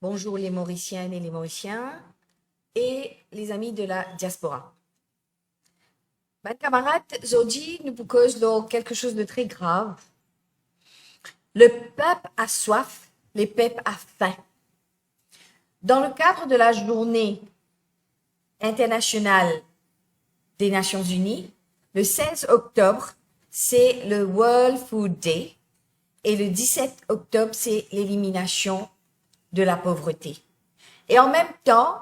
Bonjour les Mauriciennes et les Mauriciens et les amis de la diaspora. Mes camarades, aujourd'hui, nous vous causons quelque chose de très grave. Le peuple a soif, le peuple a faim. Dans le cadre de la journée internationale des Nations Unies, le 16 octobre, c'est le World Food Day et le 17 octobre, c'est l'élimination de la pauvreté. Et en même temps,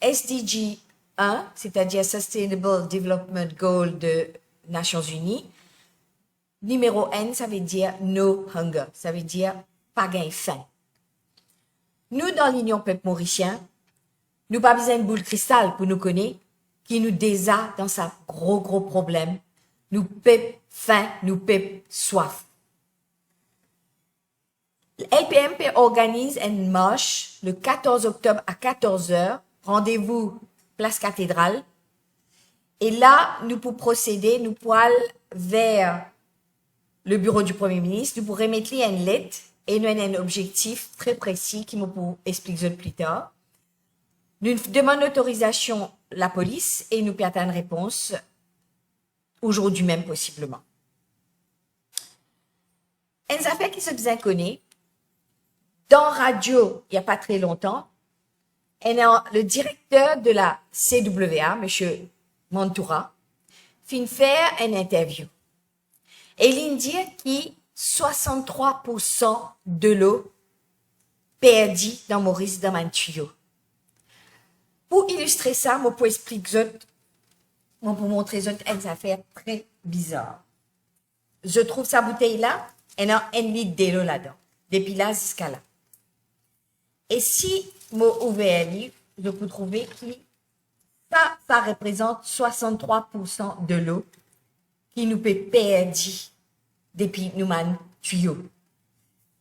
SDG 1, c'est-à-dire Sustainable Development Goal de Nations Unies, numéro N, ça veut dire No Hunger, ça veut dire pas gain faim. Nous, dans l'Union Peuple Mauricien, nous pas besoin de boule de cristal pour nous connaître, qui nous désa dans sa gros problème. Nous peuple faim, nous peuple soif. LPMP organise une marche le 14 octobre à 14 h. Rendez-vous place Cathédrale. Et là, nous pour procéder, nous pour aller vers le bureau du Premier ministre, nous pour remettre une lettre et nous avons un objectif très précis qui nous pour expliquer plus tard. Nous demandons l'autorisation à la police et nous perdons une réponse aujourd'hui même possiblement. Une affaire qui se bien connaît. Dans radio, il n'y a pas très longtemps, le directeur de la CWA, M. Montoura, fit faire une interview. Et il dit que 63% de l'eau perdue dans Maurice dans un tuyau. Pour illustrer ça, je peux expliquer, pour montrer une affaire très bizarre. Je trouve sa bouteille-là, elle a 1 litre d'eau là-dedans, depuis là jusqu'à là. Et si je ouvre un livre, je peux trouver que ça représente 63% de l'eau qui nous peut perdre depuis nous tuyau.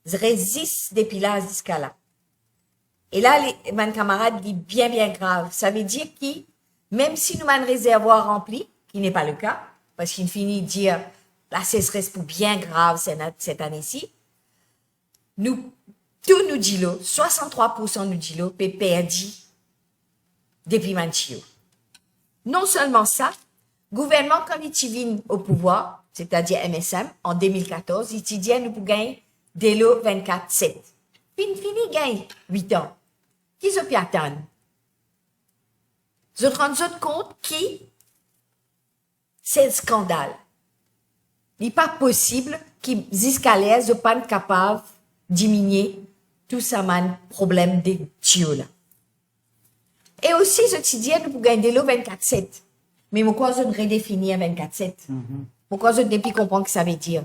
Je résiste depuis là jusqu'à là. Et là, mes camarades disent bien grave. Ça veut dire que même si nous avons un réservoir rempli, qui n'est pas le cas, parce qu'il finit de dire la sécheresse pour bien grave cette année-ci, tout nous dit l'eau, 63% nous dit l'eau, peut perdre depuis Manchio. Non seulement ça, le gouvernement, quand il vient au pouvoir, c'est-à-dire MSM, en 2014, il dit nous pour gagner de l'eau 24/7. Fini gagne 8 ans. Qui se peut attendre? Je te rends compte qui c'est un scandale. Il n'est pas possible qu'ils jusqu'à l'aise ne pas capable de diminuer tout ça, problème des tuyaux là. Et aussi, je te dis, nous pouvons gagner de l'eau 24/7. Mais pourquoi je redéfinis à 24/7? Pourquoi je depuis comprendre que ça veut dire?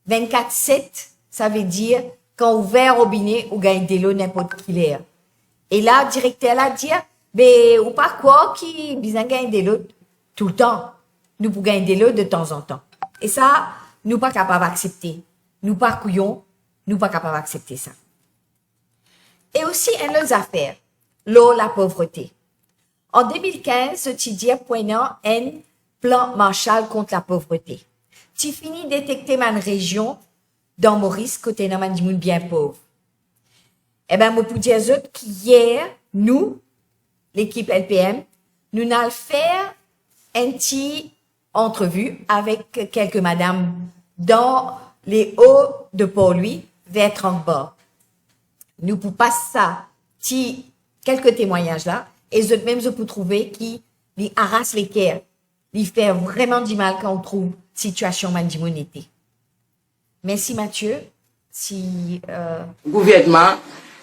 24/7, ça veut dire quand on ouvert le robinet, on gagne de l'eau n'importe quelle heure. Et là, le directeur là dit, ben, ou pas quoi, qui besoin gagner de l'eau tout le temps. Nous pouvons gagner de l'eau de temps en temps. Et ça, nous pas capables d'accepter. Nous pas couillons, nous pas capables d'accepter ça. Et aussi, une autre affaire, l'eau, la pauvreté. En 2015, ce TIDIA poignant un plan Marshall contre la pauvreté. Tu finis de détecter ma région dans Maurice, côté d'un monde bien pauvre. Eh ben, moi, pour dire qu'hier, nous, l'équipe LPM, nous allons faire un petit entrevue avec quelques madames dans les hauts de Port-Louis, vers Tranquebord. Nous pouvons passer ça, quelques témoignages là, et même je peux trouver qui les harasse les cœurs, les fait vraiment du mal quand on trouve situation d'immunité. Merci Mathieu. Si gouvernement,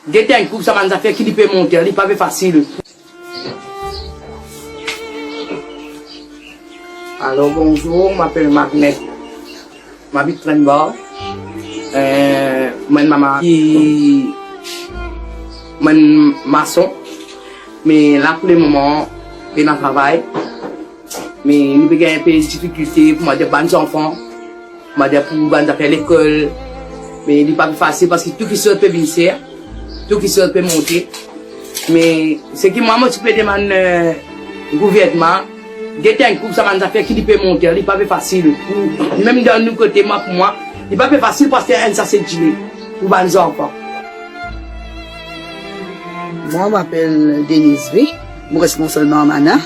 dès un coup ça m'a affaire qui peut monter, il pas facile. Alors bonjour, je m'appelle Magnet, m'habite Tranquebord. Mon maman qui mon maçon, mais là pour le moment, je suis en travail. Mais nous avons un peu de difficulté pour des bons enfants, pour faire l'école. Mais il n'est pas facile parce que tout qui sort peut venir, tout qui sort peut monter. Mais ce qui m'a motivé de mon gouvernement, dès un coup, ça m'a fait qu'il peut monter, il n'est pas facile. Même dans nous côté, pour moi, il n'est pas facile parce que ça c'est dur pour les enfants. Moi, je m'appelle Denise V. Je suis seulement Mana.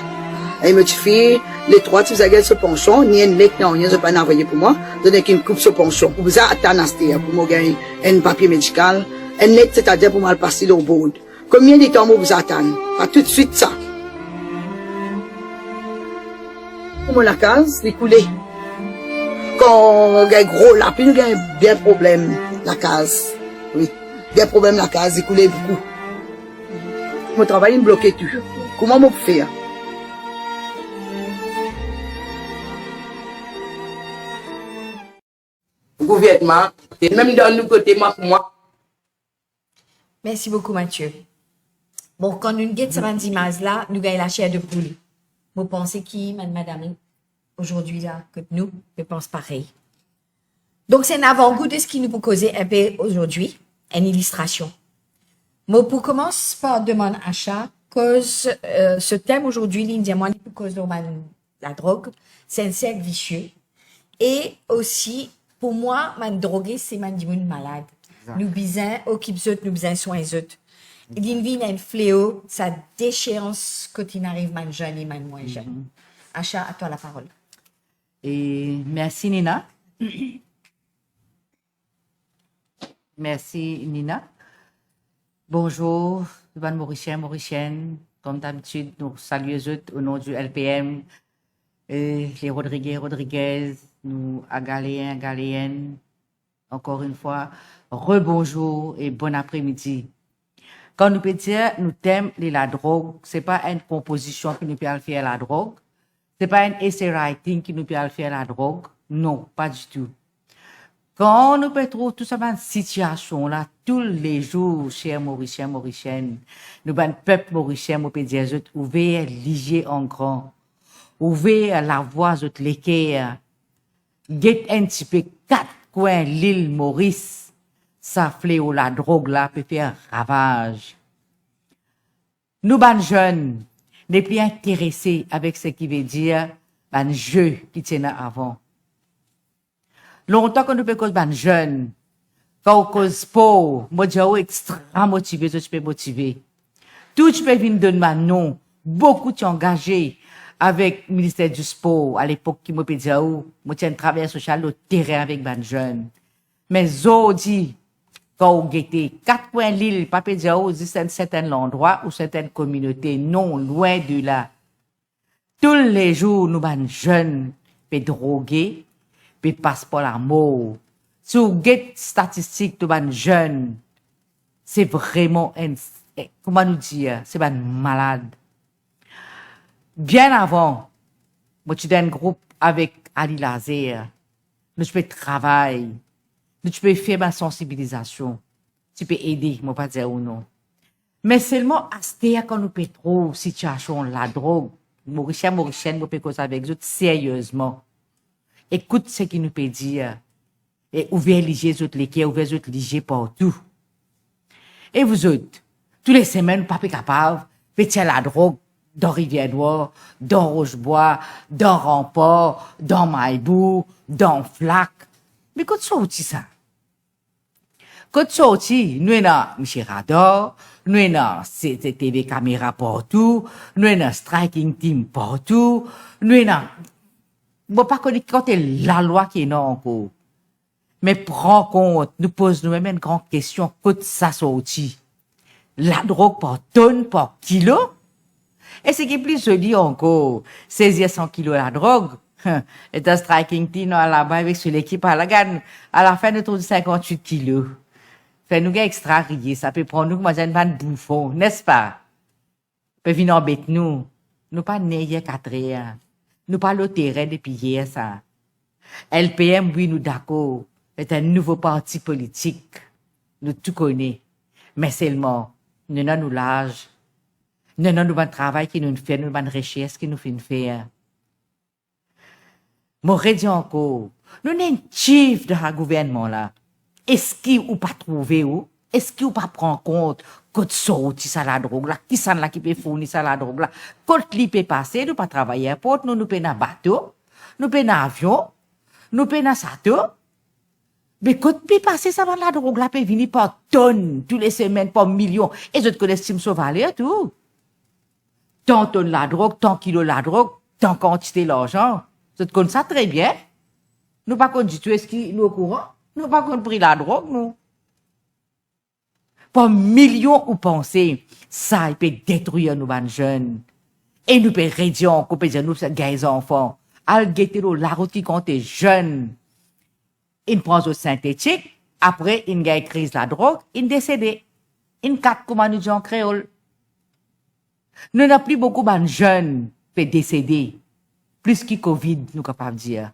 Et me fais les trois petits aguets ce ponchon. Ni un lait, non, rien, je pas envoyé pour moi. Donner qu'une coupe ce ponchon. Pour vous attendre, pour moi gagner un papier médical. Un lait, c'est-à-dire pour moi le passer au bout. Combien de temps vous attendre? Pas tout de suite ça. Pour moi, la case, les coulées. Quand il y a gros lapin, il y a bien problème, la case. Oui. Bien problème, la case, il coulait beaucoup. Mon travail, il me bloquait tout. Comment je peux faire? Gouvernement, et même dans nous côté, moi. Merci beaucoup, Mathieu. Bon, quand nous guette cette image là, nous gagnons la chair de poule. Vous pensez qui, madame, aujourd'hui là, que nous, je pense pareil. Donc, c'est un avant-goût de ce qui nous peut causer un peu aujourd'hui, une illustration. Moi, pour commencer par demander achat, cause ce thème aujourd'hui, l'Indien, pour cause de la drogue, c'est un cercle vicieux. Et aussi, pour moi, man drogué, c'est man dimoun malade. Nous besoin, occupe zot, nous besoin soin zot. L'invine un fléau, ça déchéance quand il arrive man jeune et man moins jeune. Achat, à toi la parole. Et merci Nina. Merci Nina. Bonjour, Ban Mauricienne. Comme d'habitude, nous saluons au nom du LPM, les Rodriguez, nous Galéennes. Encore une fois, rebonjour et bon après-midi. Quand nous peut dire, nous t'aimons la drogue, c'est pas une composition qui nous peut faire la drogue. C'est pas un essay writing qui nous peut faire la drogue. Non, pas du tout. Quand nous peut trouver tout ça dans situation là, tous les jours, chers Mauriciennes, nous, ben, peuple mauricien, nous peut dire, ouvrez liger en grand. Ouvrez la voie, l'équerre. Get un petit peu quatre coins l'île Maurice. Ça fléau la drogue là peut faire ravage. Nous, ben, jeunes, n'est plus intéressés avec ce qui veut dire, ben, jeu qui tient avant. Longtemps que nous peut cause ben, jeunes, quand on cause pauvre, moi, j'ai extra motivé, je peux motiver. Tout, je peux venir de ma non. Beaucoup t'ont engagé avec le ministère du sport, à l'époque, qui m'a dit, moi, j'ai un travail social au terrain avec ben, jeunes. Mais, aujourd'hui, quand on guettait 4 points l'île, pas peut dire, c'est un certain endroit ou certaines communautés, non, loin de là. Tous les jours, nous, ben, jeunes, peut droguer, peut passer par la mort. Si vous guettez statistiques de ben, jeunes, c'est vraiment un, comment nous dire, c'est ben, malade. Bien avant, moi, tu un groupe avec Ali Lazer, nous, je peux travailler. Tu peux faire ma sensibilisation. Tu peux aider, moi pas dire ou non. Mais seulement à ce temps quand nous peut trouver situation la drogue, Mauricienne, nous peut causer avec eux sérieusement. Écoute ce qu'il nous peut dire. Et ouvrez les yeux les cœurs, ouvrez les yeux partout. Et vous autres, tous les semaines, pas capable, faites la drogue dans Rivière-Noire, dans Rochebois, dans Remport, dans Maïbou, dans Flac. Mais quand sorti ça? Quand sorti, nous avons M. Radar, nous avons CCTV caméra partout, nous avons striking team partout, nous avons, bon, pas connaître quand la loi qui est non encore. Mais prends compte, nous posons nous-mêmes une grande question, quand ça sorti? La drogue par tonne, par kilo? Et ce qui est plus joli encore, saisir 100 kilos la drogue, et un striking team là-bas avec sur l'équipe à la gagne, à la fin de trouve 58 kilos. Fait nous extra rier, ça peut prendre nous comme un van bouffon, n'est-ce pas? Peut venir embêter nous. Nous pas né hier 4 heures. Nous pas le terrain depuis hier ça. LPM, oui, nous d'accord. C'est un nouveau parti politique. Nous tout connaissons. Mais seulement, nous n'avons nous l'âge. Nous n'avons nous travail qui nous fait, nous avons recherche qui nous fait faire. M'aurait dit encore, nous n'avons un chief de ce gouvernement là. Est-ce qu'il ou pas trouvé ou? Est-ce qu'il ou pas prend compte quand sorti ça la drogue là? Qui ça là qui peut fournir ça la drogue là? Quand li peut passer, nous pas travailler à porte, nous peut dans bateau, nous peut dans avion, nous peut dans sato. Mais quand puis passer ça va la drogue là, peut venir par tonnes, tous les semaines, par millions. Et je te connais Tim Sauvalet, tout. Tant tonnes la drogue, tant kilos la drogue, tant quantité l'argent. Je te connais ça très bien. Nous pas qu'on du tout, est-ce qu'il nous au courant? Nous pas qu'on pris la drogue, nous. Par millions ou pensez, ça, il peut détruire nous, les jeunes. Et nous peut réduire encore, peut dire nous, c'est des enfants. Al guetter la route qui compte jeune. Il prend au synthétique, après, il gagne crise la drogue, il décède. Il quatre comme nous disons en créole. Nous n'avons plus beaucoup de jeunes qui décédés. Plus que Covid, nous capables de dire.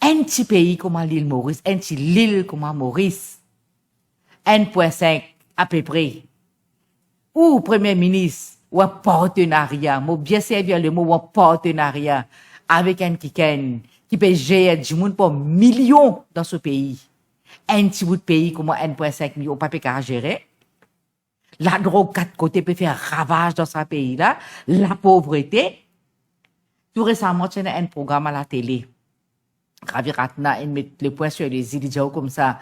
Un petit pays comme l'île Maurice, un petit l'île comme Maurice, 1,5 à peu près. Ou Premier ministre, ou un partenariat, moi bien servir le mot un partenariat avec un qui peut gérer du monde pour millions dans ce pays. Un petit bout de pays comme 1,5 million, pas peut gérer. La drogue, quatre côtés, peut faire ravage dans ce pays-là. La pauvreté. Tout récemment, il y a un programme à la télé. Ravi Ratna, il met le point sur les îles, il dit comme ça.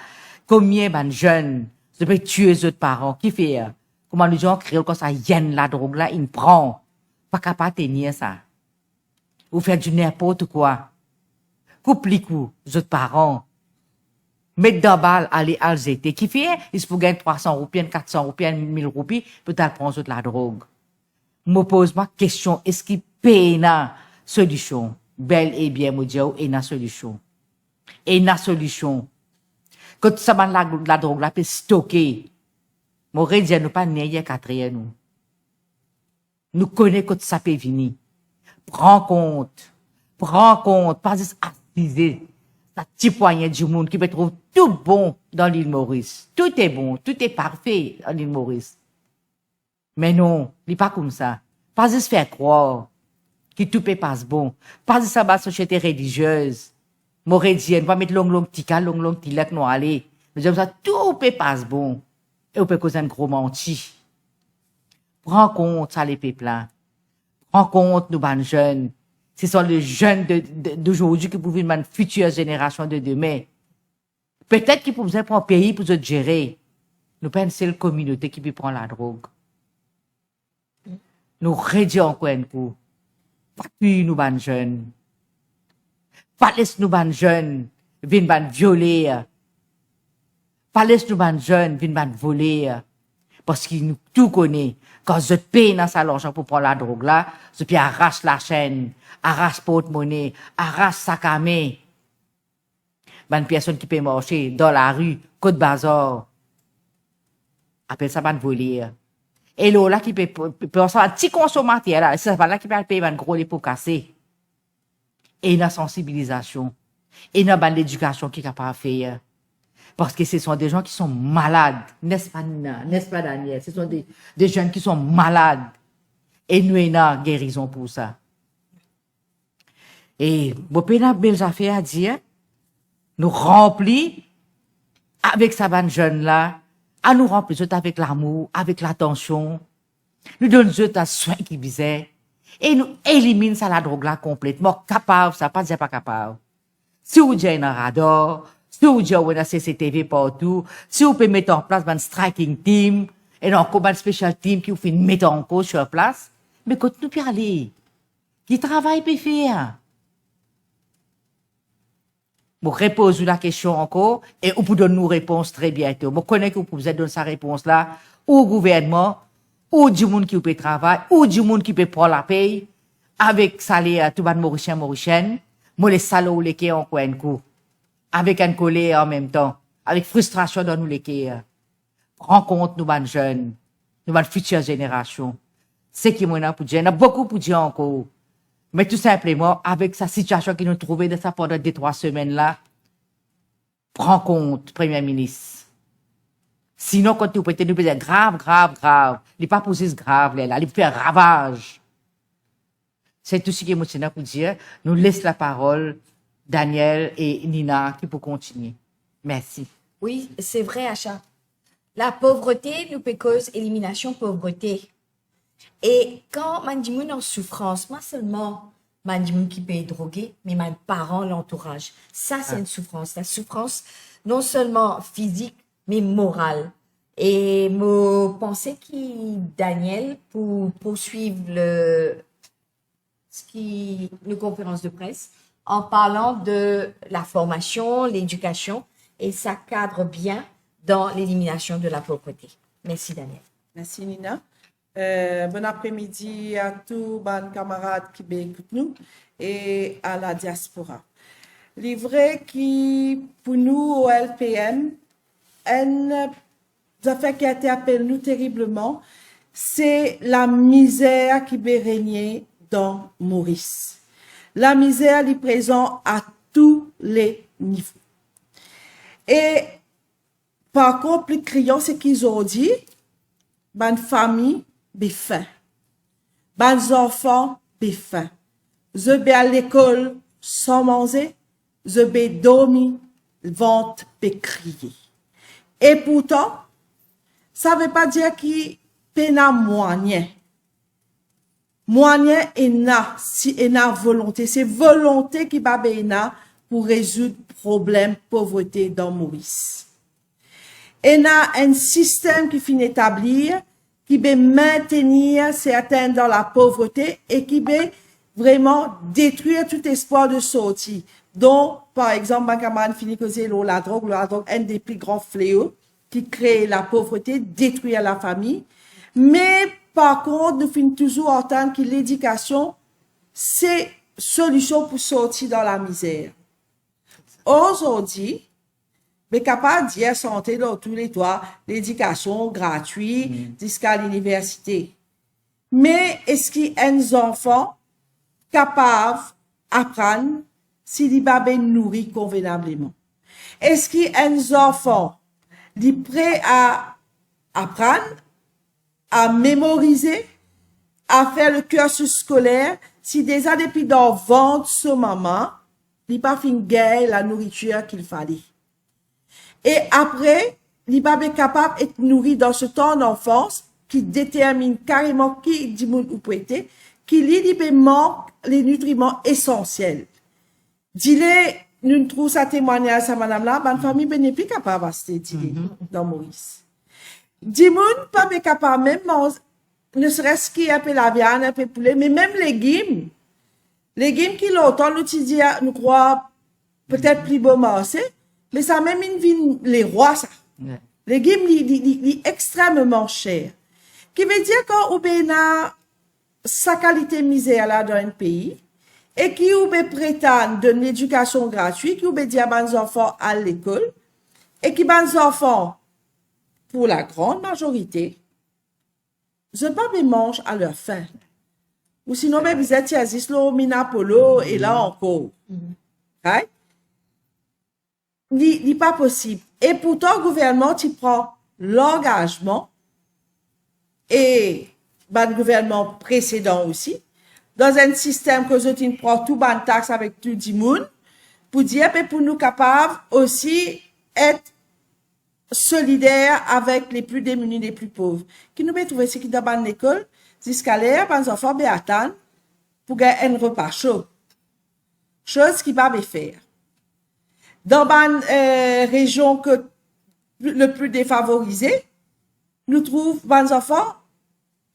Combien de jeunes, se peuvent tuer les autres parents? Qui fait? Comment les gens créent comme ça, yen la drogue là, il prend. Pas capable de tenir ça. Ou faire du n'importe quoi. Coupe les coups, les autres parents. Mettre dans balle, aller à l'ZT. Qui fait? Il se peut gagner 300 roupies, 400 roupies, 1000 roupies, peut-être prendre la drogue. Me pose ma question, est-ce qu'il paye une solution? Bel et bien, me dit, et une solution. Et une solution. Quand ça va la drogue, là, peut stocker. M'aurait dit, nous pas n'ayez quatrième, nous. Nous connaissons quand ça peut venir. Prends compte, pas juste assiser. Ça petit poignet du monde qui peut trouver tout bon dans l'île Maurice. Tout est bon, tout est parfait dans l'île Maurice. Mais non, il n'est pas comme ça. Pas juste faire croire que tout peut passer bon. Pas juste ça va société religieuse. M'aurait dit, on va mettre long tika, long tilak, nous aller. Mais comme ça, tout peut passer bon. Et on peut causer un gros menti. Prends compte, ça, les peuples là. Prends compte, nous, ban jeunes. Ce sont les jeunes d'aujourd'hui qui pouvaient une future génération de demain. Peut-être qu'ils pouvaient prendre un pays pour se gérer. Nous pas une seule communauté qui peut prendre la drogue. Nous réduisons encore un coup. Pas plus nous ban jeunes. Pas laisse nous ban jeunes, viennent ban violer. Pas laisse nous ban jeunes, viennent ban voler. Parce qu'ils nous tout connaissent. Quand je paye dans sa l'argent pour prendre la drogue là, je puis arrache la chaîne, arrache porte-monnaie, arrache sac à main. Une personne qui peut marcher dans la rue, côte bazar. Appelle ça ban voler. Et là qui peut ça un petit consommateur là, c'est pas là qui peut payer un gros les pour casser. Et une sensibilisation, et une bonne éducation qui est capable de faire. Parce que ce sont des gens qui sont malades, n'est-ce pas Nina, n'est-ce pas Daniel? Ce sont des jeunes qui sont malades. Et nous avons une guérison pour ça. Et, bon, on a belles affaires à dire. Nous remplis avec sa bonne jeune là, à nous remplir avec l'amour, avec l'attention. Nous donnons un soin qui visait. Et nous éliminons ça la drogue là complètement. Capable, ça pas dire pas capable. Si vous avez un radar, si vous avez un CCTV partout, si vous pouvez mettre en place un striking team, et encore un special team qui vous fait mettre en cause sur place, mais quand nous pouvons aller, qui travaille peut faire. Vous reposez la question encore, et vous pouvez donner nous réponse très bientôt. Vous connaissez que vous pouvez donner sa réponse là, au gouvernement, ou du monde qui peut travailler, ou du monde qui peut prendre la paye, avec salaire tout le monde mauricien, moi les salauds les qui ont encore un coup. Avec un colère en même temps, avec frustration dans nous les qui prends compte nous les jeunes, nous les futures générations. C'est qui moi pour dire, il y a beaucoup pour dire encore. Mais tout simplement, avec sa situation qui nous trouvait de ça pendant 2-3 semaines là, prends compte, Premier ministre. Sinon, quand tu peux nous dire grave, il n'est pas posé grave, là, il fait ravage. C'est tout ce qui est émotionnel pour dire. Nous laisse la parole, Daniel et Nina, qui peut continuer. Merci. Oui, c'est vrai, Acha. La pauvreté nous peut cause élimination pauvreté. Et quand man dit moun en souffrance, pas seulement man qui peut être drogué, mais mes parents, l'entourage. Ça, c'est une souffrance. La souffrance, non seulement physique, mais morale. Et je pensais que Daniel, pour poursuivre une conférence de presse, en parlant de la formation, l'éducation, et ça cadre bien dans l'élimination de la pauvreté. Merci, Daniel. Merci, Nina. Bon après-midi à tous les camarades qui écoutent nous et à la diaspora. Livret qui, pour nous, au LPM, une affaire qui a été appelée nous terriblement, c'est la misère qui peut régner dans Maurice. La misère est présente à tous les niveaux. Et par contre, plus criant, c'est qu'ils ont dit, bonne famille, be faim. Bonnes enfants, be faim. Je vais à l'école sans manger, je vais dormir, vente, be crier. Et pourtant, ça ne veut pas dire qu'il peine à moyen. Moyen est na, si est na volonté. C'est volonté qui va bien pour résoudre problème pauvreté dans Maurice. Et na un système qui finit établir, qui peut maintenir certains dans la pauvreté et qui peut vraiment détruire tout espoir de sortie. Donc, par exemple, ma camarade finit causer la drogue, un des plus grands fléaux qui crée la pauvreté, détruire la famille. Mais, par contre, nous finissons toujours en tant que l'éducation, c'est solution pour sortir dans la misère. Aujourd'hui, mais capable de dire santé dans tous les toits, l'éducation gratuite jusqu'à l'université. Mais est-ce qu'il y a des enfants capables d'apprendre s'ils sont nourris convenablement? Est-ce qu'il y a des enfants prêts à apprendre, à mémoriser, à faire le cursus scolaire si déjà depuis dans le ventre ce maman, il pas fin gagner la nourriture qu'il fallait? Et après, il va être capable d'être nourri dans ce temps d'enfance qui détermine carrément qui dit ou peut être, qui lui manque les nutriments essentiels. Dis-le, nous trouvons ça témoignage à madame là, ma famille n'est plus capable de se dire dans Maurice. Dis-moi, pas capable même, ne serait-ce qu'il y a un peu la viande, un peu poulet, mais même légumes qui longtemps, nous disons, nous croyons peut-être plus beau manger, mais ça même une vie, les rois, ça. Ouais. Les légumes, ils extrêmement cher. Qui veut dire qu'on a sa qualité misère là dans un pays, et qui ou prétend de l'éducation gratuite, qui ou dire à nos enfants à l'école, et qui nos enfants, pour la grande majorité, je pas me mange à leur faim. Ou sinon, ben, vous êtes à Zislo, Minapolo, et là encore. Right? N'est pas possible. Et pourtant, le gouvernement, tu prends l'engagement, et le gouvernement précédent aussi, dans un système que tu prends tout ban taxe avec tout le monde, pour dire, mais pour nous capables aussi être solidaires avec les plus démunis, les plus pauvres. Qui nous peut trouver ce qui dans l'école, jusqu'à l'air, les enfants bien attendre pour gagner un repas chaud. Chose qui va me faire. Dans une région que le plus défavorisée, nous trouvons les enfants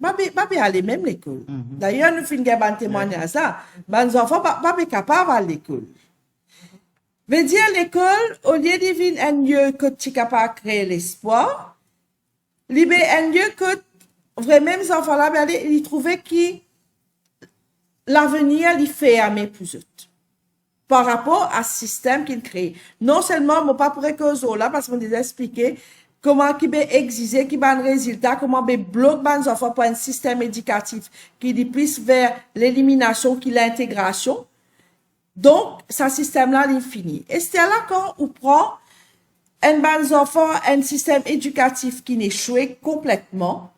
pas aller même l'école. D'ailleurs, nous finissons un témoignage à ça. Les enfants pas capables d'aller à l'école. Veut dire l'école, au lieu de devenir un lieu que tu es capable de créer l'espoir, il est un lieu que vraiment les enfants là, ils trouvaient que l'avenir les fermé pour eux. Par rapport à ce système qu'ils créent. Non seulement, moi pas pour que là, parce qu'on les a expliqué comment qui peut exister, qui va un résultat, comment peut bloquer les enfants pour un système éducatif qui dit plus vers l'élimination que l'intégration. Donc, ce système-là, il est fini. Et c'est là quand on prend un enfant, un système éducatif qui échoue complètement,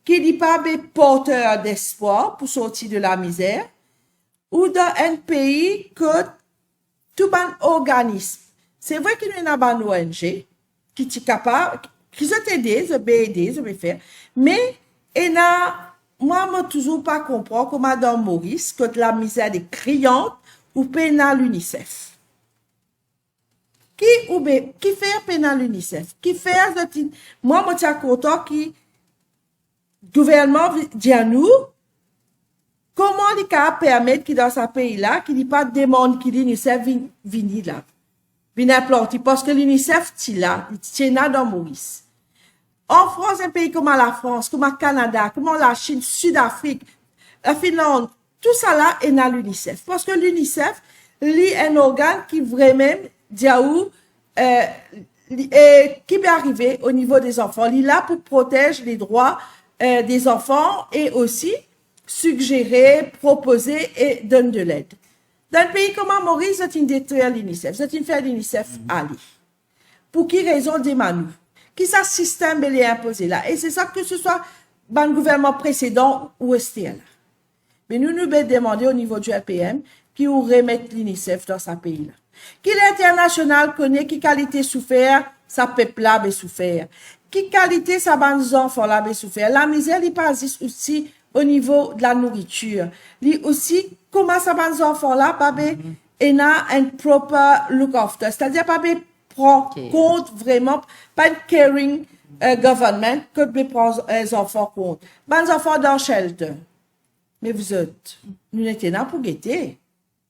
qui n'est pas porteur d'espoir pour sortir de la misère, ou dans un pays que tout un organisme. C'est vrai qu'il y a une ONG qui est capable, qui peut aider, je peux faire, mais il y a moi, moi, toujours pas comprendre comment Madame Maurice, que la misère est criante, ou pénal l'UNICEF. Qui fait pénal l'UNICEF? Qui fait, moi, je suis content que le gouvernement dit à nous, comment il peut permettre que dans ce pays-là, qu'il n'y ait pas de demande que l'UNICEF vienne là, vienne implanter, parce que l'UNICEF, c'est là, c'est là dans Maurice. En France, un pays comme la France, comme le Canada, comme la Chine, Sud-Afrique, la Finlande, tout ça là est dans l'UNICEF. Parce que l'UNICEF, est un organe qui vraiment, dit à où, qui peut arriver au niveau des enfants. Il est là pour protéger les droits des enfants et aussi suggérer, proposer et donner de l'aide. Dans un pays comme Maurice, c'est une détruire l'UNICEF, c'est une faire l'UNICEF aller. Pour qui raison des manous? Qui ça système est imposé là? Et c'est ça que ce soit dans le gouvernement précédent ou STL. Mais nous devons demander au niveau du LPM qui ou remettre l'UNICEF dans ce pays-là. Qui l'international connaît qui qualité souffert, sa peuple là souffert. Qui qualité sa bande enfants là souffert. La misère, il passe aussi au niveau de la nourriture. Il aussi, comment sa bande enfants là, et n'a un proper look after. C'est-à-dire, prend compte vraiment, pas de caring government, que prend les enfants compte. Les enfants dans shelter. Mais vous êtes, nous n'étions là pour guetter.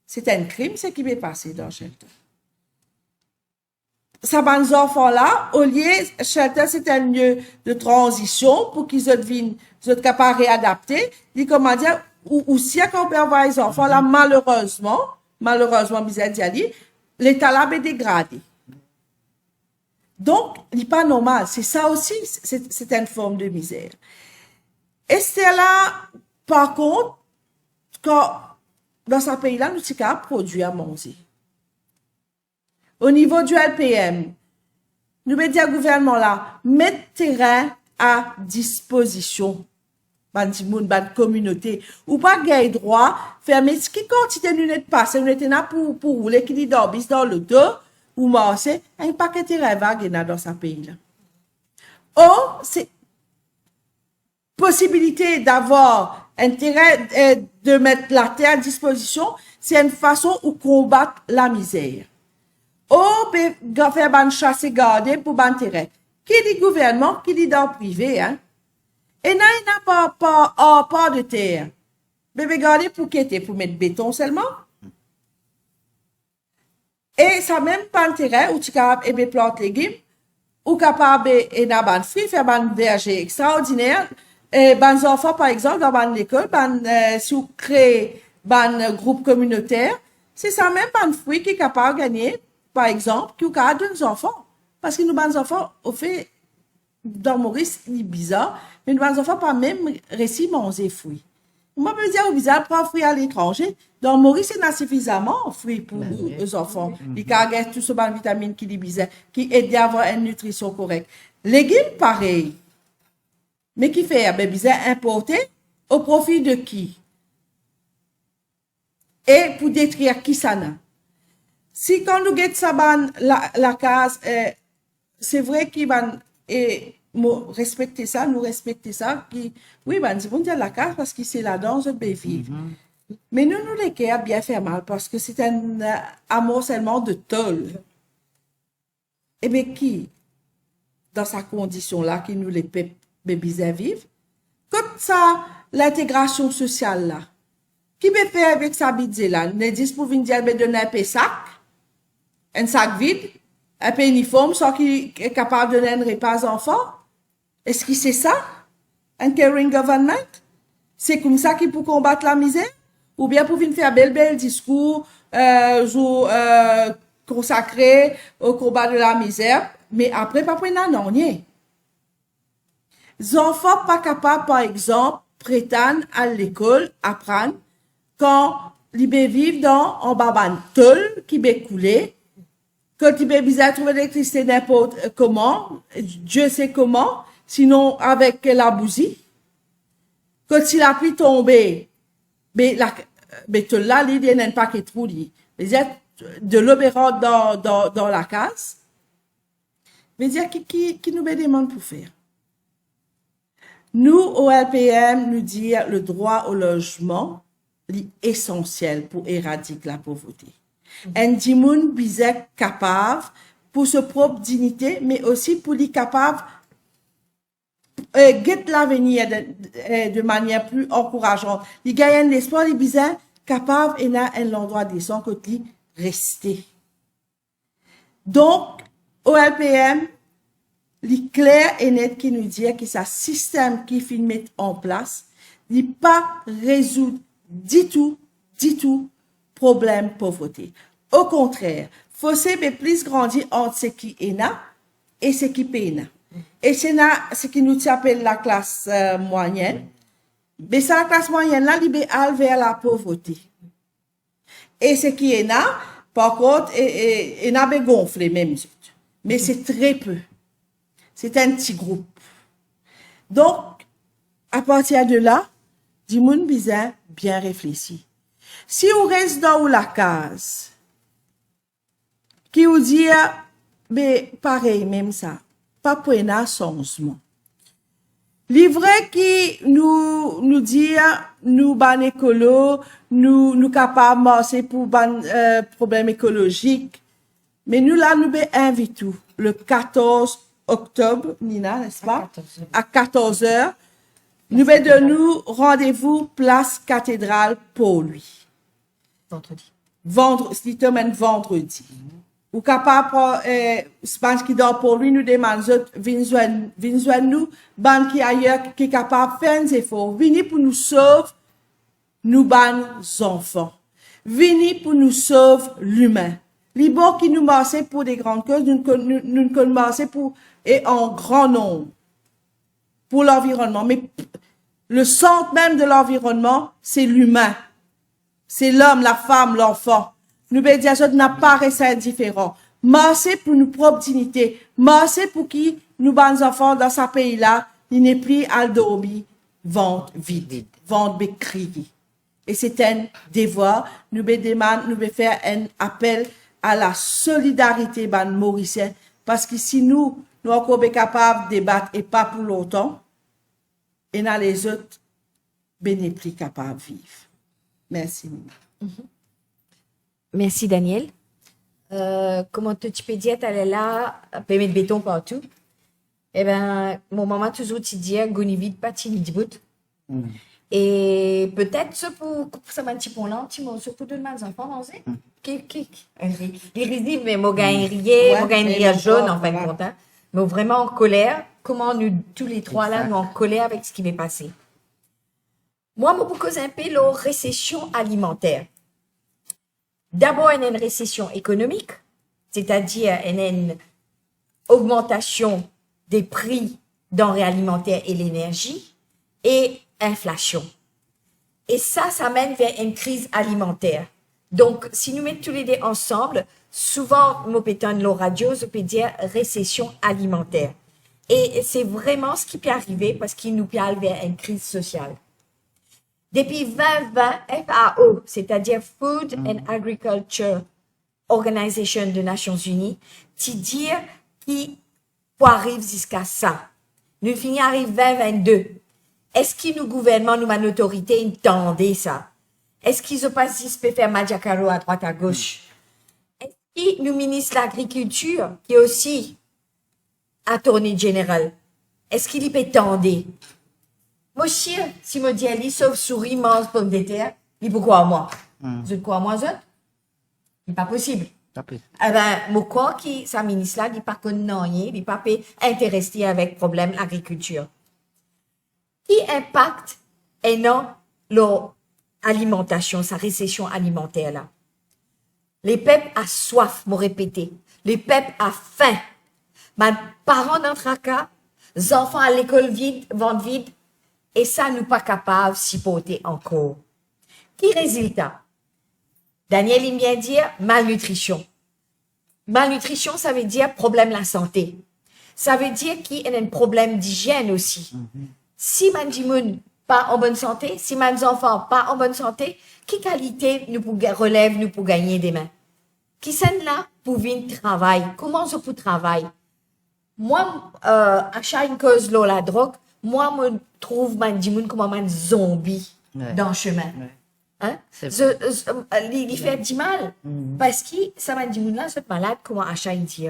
C'est un crime, ce qui m'est passé dans shelter. Ces bons enfants-là, au lieu, shelter, c'est un lieu de transition pour qu'ils soient capables de réadapter. Dit comment dire, ou si on peut avoir les enfants là, malheureusement, bizarre d'y l'état là est dégradé. Donc, il n'est pas normal. C'est ça aussi, c'est une forme de misère. Et c'est là, par contre, quand, dans ce pays-là, nous sommes capables de produire à manger. Au niveau du LPM, nous mettons le gouvernement là, mettre terrain à disposition. Ban communauté. Ou pas gagner droit, fermer ce qui continue de passer, nous étions là pour rouler, qui dit dans le dos, ou marcher, un paquet de rêves dans ce pays-là. Oh, c'est possibilité d'avoir intérêt de mettre la terre à disposition, c'est une façon de combattre la misère. Oh, faire ban chasse garder pour ban terrain. Qui dit gouvernement, qui dit dans le privé, hein? Et n'a pas de terre. Bébé garder pour quitter, pour mettre béton seulement. Et ça même pas intérêt, ou tu capable et planter légumes, ou capable et n'a ban fruit, faire ban verger extraordinaire. Et ban enfants, par exemple, dans l'école, si vous créez ban groupe communautaire, c'est ça même ban fruit qui est capable de gagner, par exemple, qui a deux enfants. Parce que nous, ban enfants, au fait, dans Maurice, il est bizarre, mais nous, ban enfants, pas même réussi manger fruits. Moi, je veux dire, au bizarre, prendre fruits à l'étranger. Dans Maurice, il y a suffisamment de fruits pour les enfants. Ils gardent tout ce ban vitamine qui est bizarre, qui aide à avoir une nutrition correcte. Légumes, pareil. Mais qui fait, bizarre, importer au profit de qui? Et pour détruire qui ça n'a? Si quand nous guettons ça, la case, c'est vrai qu'ils vont, respecter ça, nous respecter ça, qui, oui, ils vont dire la case parce que c'est la danse de vivre. Mais nous, les cas, bien fait mal parce que c'est un amoncellement de tôle. Eh bien, qui, dans sa condition-là, qui nous les bébés à vivre, comme ça, l'intégration sociale là, qui peut faire avec sa bidze là, ne dit pour venir dire, donner un sac vide, un peu uniforme, sans qu'il est capable de donner un repas aux enfants. Est-ce que c'est ça? Un caring government? C'est comme ça qu'il peut combattre la misère? Ou bien pour venir faire bel discours, consacré au combat de la misère, mais après, pas prendre un rien. Les enfants pas capables, par exemple, prétendre à l'école, apprendre, quand ils vivent dans un baban tol qui peut couler, quand ils peuvent trouver l'électricité n'importe comment, Dieu sait comment, sinon avec la bougie. Quand il a pu tomber, mais tol là, il y a un paquet de trous, de l'eau dans la case. Mais dire qui nous demande pour faire. Nous, au LPM, nous dire le droit au logement est essentiel pour éradiquer la pauvreté. Un dimoun bizet capable pour sa propre dignité, mais aussi pour les capable guette l'avenir de manière plus encourageante. Il gagne l'espoir, les bizet capable et n'a un endroit décent que lui rester. Donc, au LPM, les clair et net qui nous dit que ce système qui fait mettre en place n'est pas résoudre du tout problème pauvreté. Au contraire, fossé mais plus grandi entre ce qui est là et ce qui est là. Et c'est là ce qui nous appelle la classe moyenne. Mais c'est la classe moyenne là, libérale vers la pauvreté. Et ce qui est là, par contre, est n'a pas gonflé même. Mais c'est très peu. C'est un petit groupe. Donc, à partir de là, du monde bizarre, bien réfléchi. Si on reste dans la case, qui vous dit, mais pareil, même ça, pas pour un changement. Livret qui nous dit, nous, ban écolo, nous capables de marcher pour ban, problème écologique. Mais nous, là, nous invitons le 14 octobre, Nina, n'est-ce pas? À 14 heures. Nous de nous rendez-vous place cathédrale pour lui. Vendredi. Vendredi. Ou capable, ce qui dort pour lui, nous demandons, viens nous, ban qui ailleurs, qui est capable de faire des efforts. Venez pour nous sauver, nous ban enfants. Venez pour nous sauver l'humain. Les bords qui nous marchaient pour des grandes causes, nous marchons pour, et en grand nombre, pour l'environnement. Mais le centre même de l'environnement, c'est l'humain. C'est l'homme, la femme, l'enfant. Nous, Bédiazot, n'a pas resté indifférent. Marcher pour nos propres dignités. Marcher pour qui, nous, bons enfants, dans ce pays-là, il n'est plus à dormir, vente vide, vente bécrier. Et c'est un devoir. Nous, demandons, nous, faire un appel à la solidarité, ban mauricien. Parce que si nous encore capables de débattre et pas pour longtemps, et dans les autres, n'est plus capables de vivre. Merci. Merci, Daniel. Comment tu peux dire, t'allais là, peut mettre béton partout. Eh ben, mon maman toujours te dit, goni vite, pas tini dibout. Et peut-être, ça pour ça m'a un petit peu là, tu m'as surtout de mes enfants manger. Les résidus, mais moi, gagne rier, moi, gagne rire jaune, en fin de compte, hein. Mais vraiment en colère. Comment nous, tous les trois là, nous en colère avec ce qui m'est passé. Moi, je beaucoup un peu la récession alimentaire. D'abord, il y a une récession économique, c'est-à-dire il y a une augmentation des prix denrées alimentaires et l'énergie et inflation. Et ça mène vers une crise alimentaire. Donc, si nous mettons tous les deux ensemble, souvent, nous pétons la radio, je peux dire récession alimentaire. Et c'est vraiment ce qui peut arriver parce qu'il nous peut aller vers une crise sociale. Depuis 2020, FAO, c'est-à-dire Food and Agriculture Organization des Nations Unies, qui dit qui pour arriver jusqu'à ça. Nous finissons arrive 2022. Est-ce que nous gouvernement, nous, une autorité, entendent ça? Est-ce qu'ils ont pas si se peut faire Madiakaro à droite, à gauche? Est-ce que nous, ministre de l'Agriculture, qui est aussi attorney général, est-ce qu'il y peut tendre? Moi, si me dit, elle sauf souris, mange pomme de terre, il peut quoi à moi? Je crois à moi, je? C'est pas possible. Eh ben, moi, quoi qui, sa ministre là, il pas connaît, il pas intéressé avec problème agriculture. Qui impacte, et non, leur alimentation, sa récession alimentaire là? Les peuples a soif, m'ont répété. Les peuples a faim. Mes parents dans le tracas, les enfants à l'école vide, ventre vide, et ça, nous pas capables s'y porter encore. Qui résultat? Daniel, il vient dire malnutrition. Malnutrition, ça veut dire problème de la santé. Ça veut dire qu'il y a un problème d'hygiène aussi. Si man pas en bonne santé, si mes enfants pas en bonne santé, qui qualité nous pour relève nous pour gagner demain? Qui sont là pour venir travailler? Comment je peux travailler? Moi, achat une cause là, la drogue, moi, me trouve Mandimoun comme un zombie Ouais. dans le chemin. Ouais. Hein? C'est Il fait du mal. Parce que ça Mandimoun là, c'est malade, comment achat il dit.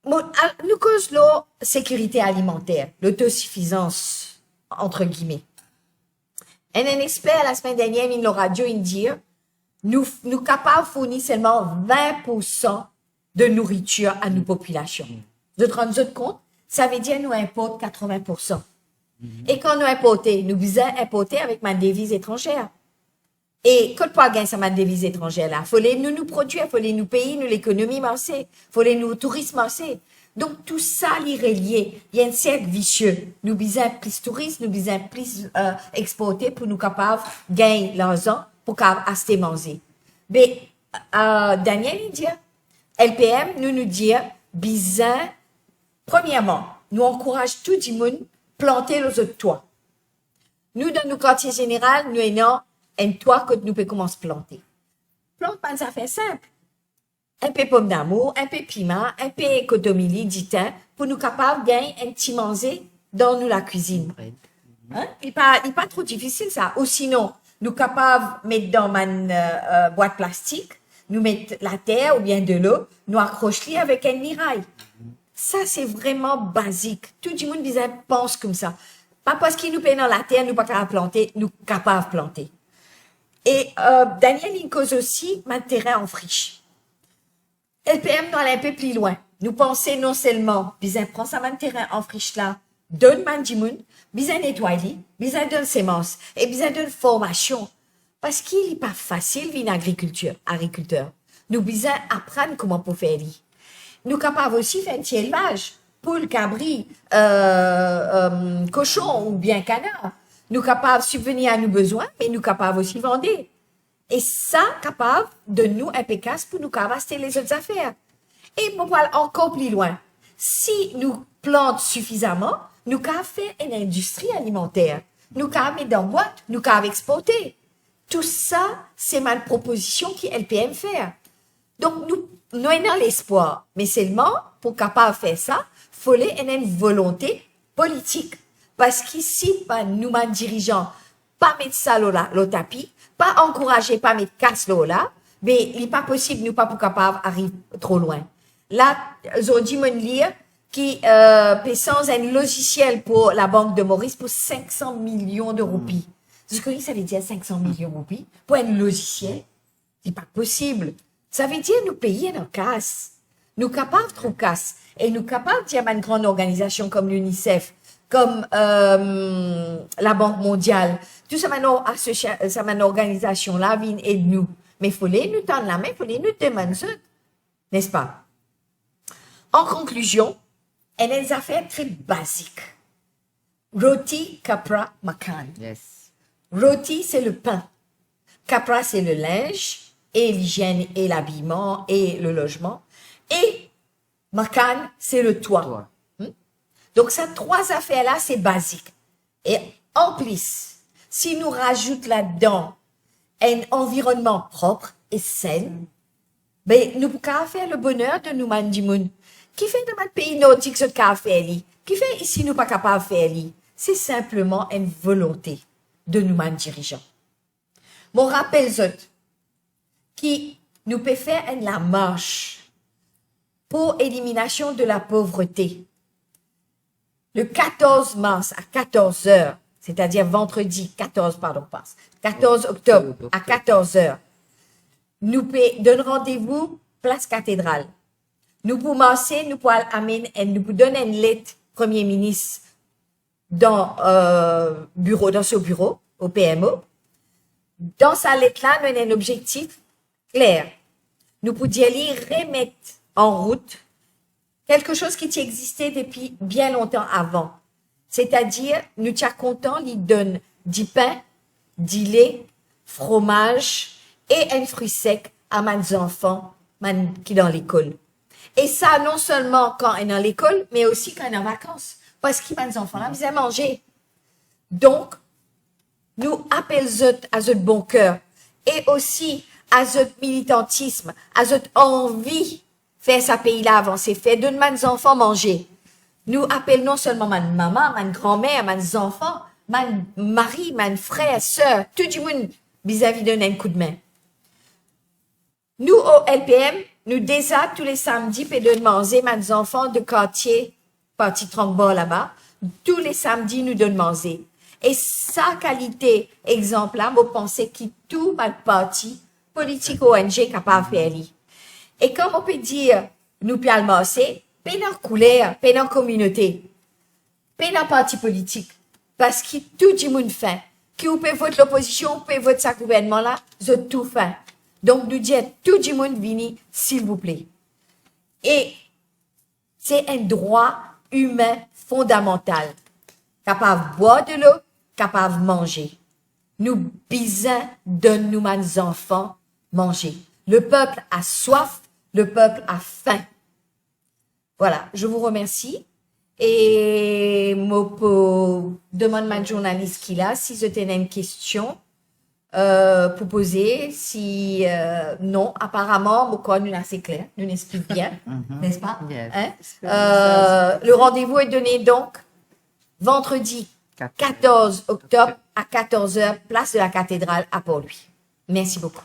Bon, nous cause la sécurité alimentaire, l'autosuffisance, entre guillemets. Un expert la semaine dernière, il la radio, il dit, nous capables de fournir seulement 20% de nourriture à nos populations. Vous te rendez compte? Ça veut dire nous importons 80%. Et quand nous importons, nous devons importer avec ma devise étrangère. Et quand pas gagner ça ma devise étrangère là, faut les nous produire, faut les nous payer, nous l'économie marcher, faut les nous tourisme marcher. Donc tout ça est relié. Il y a un cercle vicieux. Nous besoin plus touristes, nous besoin plus exporter pour nous capables gagner l'argent pour capable acheter manger. Mais Daniel il dit LPM nous dit besoin premièrement, nous encourage tout le monde planter les autres toits. Nous dans nos quartiers général, nous avons un toit que nous pouvons commencer à planter. Plante pas ça fait simple. Un peu pomme d'amour, un peu piment, un peu cotomili, ditin, pour nous capables de gagner un petit manger dans nous la cuisine. Hein? Il n'est pas trop difficile ça. Ou sinon, nous capables de mettre dans ma boîte plastique, nous mettre la terre ou bien de l'eau, nous accrocher avec un mirail. Ça, c'est vraiment basique. Tout le monde pense comme ça. Pas parce qu'il nous paye dans la terre, nous pas capables de planter, nous capables de planter. Et Daniel, il cause aussi un terrain en friche. LPM doit aller un peu plus loin. Nous pensons non seulement, bien prendre ça, un terrain en friche là, donne mandimoun, bien nettoyer, bien donne semences, et bien donne formation. Parce qu'il n'est pas facile, vivre agriculteur. Nous bien apprendre comment pour faire. Nous capables aussi faire un petit élevage. Poule, cabri, cochon ou bien canard. Nous capables de subvenir à nos besoins, mais nous capables aussi de vendre. Et ça, capable de nous impeccable pour nous acheter les autres affaires. Et on va aller encore plus loin. Si nous plantons suffisamment, nous pouvons faire une industrie alimentaire. Nous pouvons mettre dans boîte, nous pouvons exporter. Tout ça, c'est ma proposition qui LPM fait. Donc, nous avons l'espoir. Mais seulement, pour capable faire ça, il faut une volonté politique. Parce qu'ici, nous, les dirigeants, pas mettre ça au tapis, pas encourager, pas mettre casse là, mais il n'est pas possible, nous pas pour capable arriver trop loin. Là, j'ai dit mon lire qui paie sans un logiciel pour la Banque de Maurice pour 500 millions de roupies. Ce que ça veut dire 500 millions de roupies pour un logiciel, c'est pas possible. Ça veut dire nous payer nos casses. Nous capables trop casse. Et nous capables d'y avoir une grande organisation comme l'UNICEF, comme la Banque mondiale. Tout ça, une organisation là, vient et nous. Mais il faut les nous tendre la main, il faut les nous demander, n'est-ce pas? En conclusion, elle a des affaires très basiques. Roti, capra, makan. Yes. Roti, c'est le pain. Capra, c'est le linge, et l'hygiène, et l'habillement, et le logement. Et makan, c'est le toit. Donc, ces trois affaires-là, c'est basique. Et en plus, si nous rajoutons là-dedans un environnement propre et sain, ben, nous pouvons faire le bonheur de nous, mandimoun. Qui fait dans notre pays nordique ce qu'on fait, qui fait ici nous pas capables de faire, c'est simplement une volonté de nous, dirigeants. Mon rappel, qui nous peut faire la marche pour élimination de la pauvreté. Le 14 mars à 14 heures, c'est-à-dire vendredi 14 octobre à 14 heures, nous donne rendez-vous place cathédrale. Nous pouvons marcher, nous pouvons amener, nous pouvons donner une lettre Premier ministre dans ce bureau, au PMO. Dans sa lettre-là, nous avons un objectif clair. Nous pouvons remettre en route quelque chose qui existait depuis bien longtemps avant. C'est-à-dire, nous sommes contents, il donne du pain, du lait, fromage et un fruit sec à mes enfants qui sont dans l'école. Et ça, non seulement quand ils sont dans l'école, mais aussi quand ils sont en vacances. Parce que mes enfants-là, ils aiment manger. Donc, nous appelons à notre bon cœur et aussi à notre militantisme, à notre envie de faire ce pays-là avancer, faire de mes enfants manger. Nous appelons non seulement ma maman, ma grand-mère, mes enfants, mon mari, mon frère, soeur, tout le monde vis-à-vis d'un un coup de main. Nous, au LPM, nous déjà tous les samedis, puis de manger mes enfants de quartier, parti Tranquebord là-bas, tous les samedis, nous donnons manger. Et sa qualité, exemple là, vous pensez que tout ma parti politique ONG capable de faire. Et comme on peut dire, nous pouvons manger, pas dans couleur, pas dans communauté, pas dans parti politique, parce que tout le monde fait. Que vous pouvez voter l'opposition, vous pouvez voter ce gouvernement-là, vous avez tout fait. Donc, nous disons, tout le monde vini, s'il vous plaît. Et c'est un droit humain fondamental. Capable de boire de l'eau, capable de manger. Nous besoin de nous, nos enfants, manger. Le peuple a soif, le peuple a faim. Voilà, je vous remercie. Et je demande à ma journaliste qui là, si je tenais une question pour poser, si non, apparemment, pourquoi nous assez clair, nous explique bien, n'est-ce pas? Yes. Hein? Le rendez-vous est donné donc vendredi 14 octobre à 14h, place de la cathédrale à Port-Louis. Merci beaucoup.